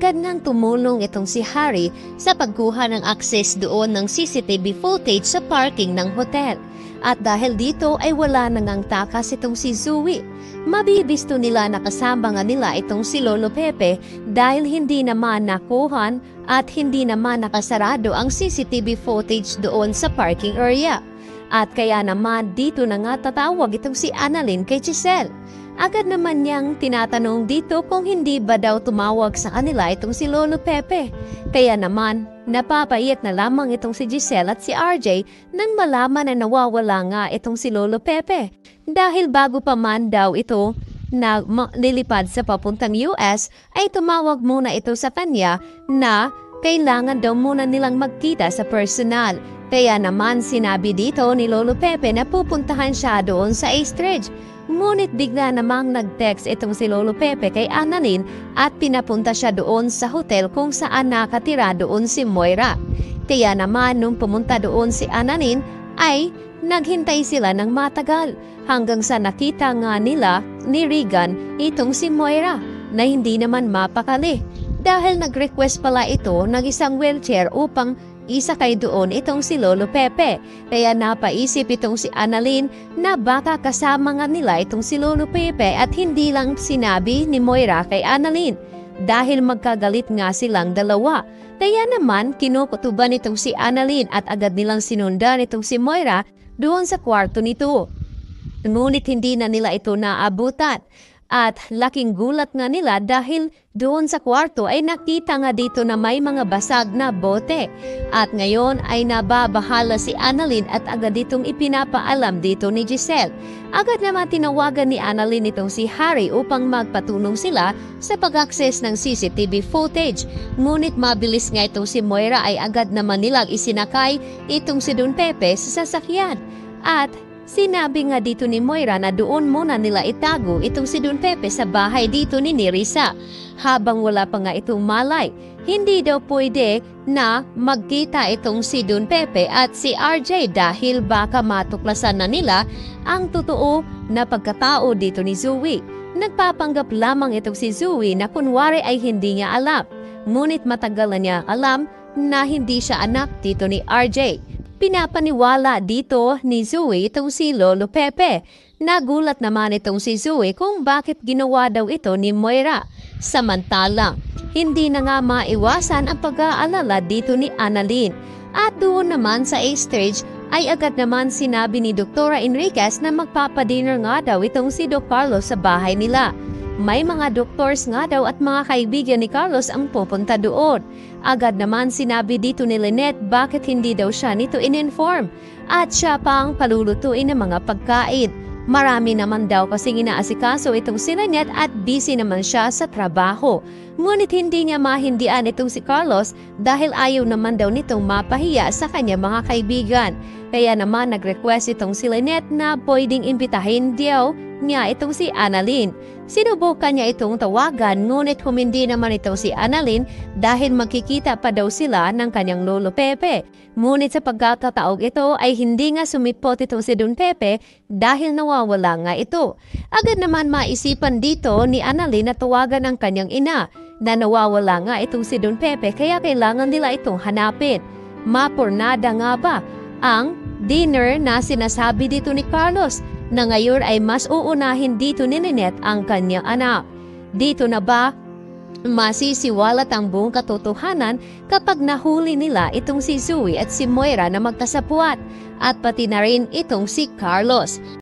agad nang tumulong itong si Harry sa pagkuha ng access doon ng CCTV footage sa parking ng hotel. At dahil dito ay wala nang takas itong si Zoe. Mabibisto nila na kasama nga nila itong si Lolo Pepe dahil hindi naman nakuhan at hindi naman nakasarado ang CCTV footage doon sa parking area. At kaya naman dito na nga tatawag itong si Annalyn kay Giselle. Agad naman niyang tinatanong dito kung hindi ba daw tumawag sa kanila itong si Lolo Pepe. Kaya naman, napapaiyak na lamang itong si Giselle at si RJ nang malaman na nawawala nga itong si Lolo Pepe. Dahil bago pa man daw ito na lilipad sa papuntang US, ay tumawag muna ito sa kanya na kailangan daw muna nilang magkita sa personal. Kaya naman sinabi dito ni Lolo Pepe na pupuntahan siya doon sa Eastridge. Ngunit bigla namang nag-text itong si Lolo Pepe kay Annalyn at pinapunta siya doon sa hotel kung saan nakatira doon si Moira. Kaya naman nung pumunta doon si Annalyn ay naghintay sila ng matagal hanggang sa nakita nga nila ni Regan itong si Moira na hindi naman mapakali. Dahil nag-request pala ito ng isang wheelchair upang isakay doon itong si Lolo Pepe. Kaya napaisip itong si Annalyn na baka kasama nga nila itong si Lolo Pepe at hindi lang sinabi ni Moira kay Annalyn dahil magkagalit nga silang dalawa. Kaya naman kinukutuban itong si Annalyn at agad nilang sinundan itong si Moira doon sa kwarto nito. Ngunit hindi na nila ito naabutan. At laking gulat nga nila dahil doon sa kwarto ay nakita nga dito na may mga basag na bote. At ngayon ay nababahala si Annalyn at agad itong ipinapaalam dito ni Giselle. Agad naman tinawagan ni Annalyn itong si Harry upang magpatulong sila sa pag-access ng CCTV footage. Ngunit mabilis nga itong si Moira ay agad naman nilang isinakay itong si Don Pepe sa sasakyan. At sinabi nga dito ni Moira na doon muna nila itago itong si Don Pepe sa bahay dito ni Nerissa. Habang wala pa nga itong malay, hindi daw pwede na magkita itong si Don Pepe at si RJ dahil baka matuklasan na nila ang totoo na pagkatao dito ni Zoe. Nagpapanggap lamang itong si Zoe na kunwari ay hindi niya alam. Ngunit matagal na niya alam na hindi siya anak dito ni RJ. Pinapaniwala dito ni Zoe itong si Lolo Pepe. Nagulat naman itong si Zoe kung bakit ginawa daw ito ni Moira. Samantala, hindi na nga maiwasan ang pag-aalala dito ni Annalyn. At doon naman sa A-stage ay agad naman sinabi ni Dr. Enriquez na magpapadinner nga daw itong si Doc Carlos sa bahay nila. May mga doctors nga daw at mga kaibigan ni Carlos ang pupunta doon. Agad naman sinabi dito ni Lynette bakit hindi daw siya nito in-inform at siya pa ang palulutuin ng mga pagkain. Marami naman daw kasing inaasikaso itong si Lynette at busy naman siya sa trabaho. Ngunit hindi niya mahindian itong si Carlos dahil ayaw naman daw nitong mapahiya sa kanya mga kaibigan. Kaya naman nag-request itong si Lynette na pwedeng imbitahin daw niya itong si Annalyn. Sinubukan niya itong tawagan ngunit humindi naman itong si Annalyn dahil magkikita pa daw sila ng kanyang Lolo Pepe. Ngunit sa pagkakataog ito ay hindi nga sumipot itong si Don Pepe dahil nawawala nga ito. Agad naman maisipan dito ni Annalyn na tawagan ang kanyang ina na nawawala nga itong si Don Pepe kaya kailangan nila itong hanapin. Mapurnada nga ba ang dinner na sinasabi dito ni Carlos na ngayon ay mas uunahin dito ni Lynette ang kanyang anak. Dito na ba masisiwalat ang buong katotohanan kapag nahuli nila itong si Zoe at si Moira na magkasapuat at pati na rin itong si Carlos?